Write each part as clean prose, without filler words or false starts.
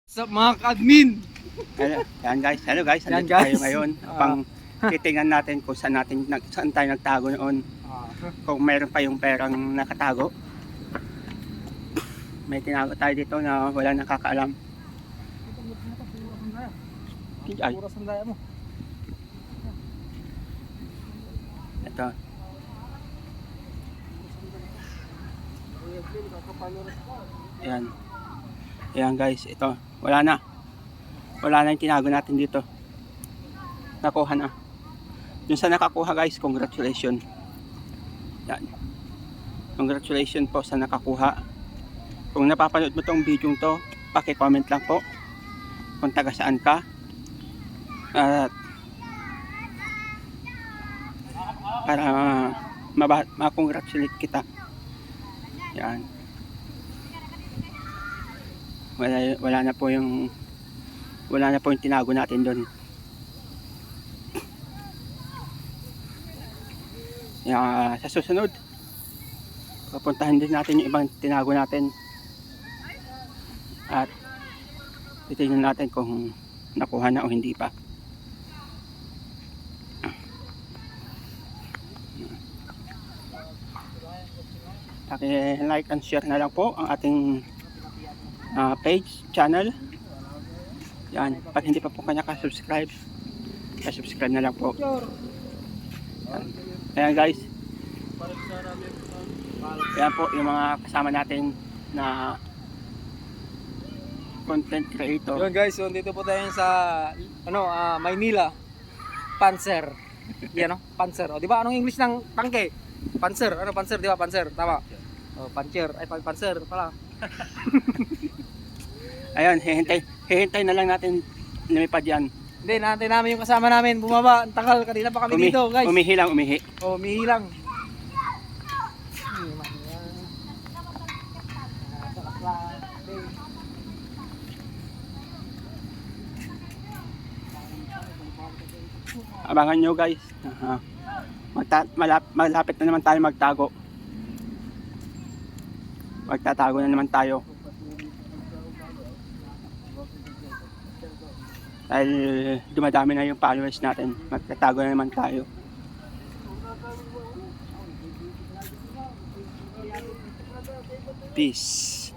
Sa mga ka-admin. Yan guys, hello guys, Yan, andito guys. tayo ngayon. Titingnan natin kung saan saan tayo nagtago noon. Kung mayroon pa yung perang nakatago. May tinago tayo dito na wala nakakaalam. Ay, Pura sandaya mo. ito. Yan. Yan guys, ito. Wala na. Wala na yung tinago natin dito. Nakuha na. Yung sa nakakuha guys, congratulations. Yan. Congratulations po sa nakakuha. Kung napapanood mo tong video to, paki-comment lang po kung taga saan ka. At para ma-congratulate kita. Yan. Wala na po yung tinago natin doon. Sa susunod, pupuntahan din natin yung ibang tinago natin. At titingnan natin kung nakuha na o hindi pa. Like and share na lang po ang ating page, channel. Yan, pag hindi pa po kanya ka-subscribe, subscribe na lang po. Ayan guys. Ayan po yung mga kasama natin na content creator. Yun guys, so dito po tayo sa Maynila. Panzer. Yan Panzer. O di ba anong English ng tangke? Panzer. Ano Panzer, di ba? Panzer, tama. Oh, Panzer. Ay, Panzer pala. Ayun, hihintay na lang natin lumipad yan. Hindi, natin namin yung kasama namin bumaba. Ang tagal, kanina pa kami dito, guys. Umihi lang, umihi. Oh, umihi lang. Abangan nyo guys. Malapit na naman tayo magtago. Magtatago na naman tayo. Dahil dumadami na yung followers natin. Magtatago na naman tayo. Peace.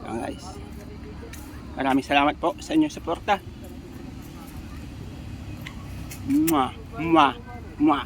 Ayan guys. Maraming salamat po sa inyong suporta. Mwah, mwah, mwah.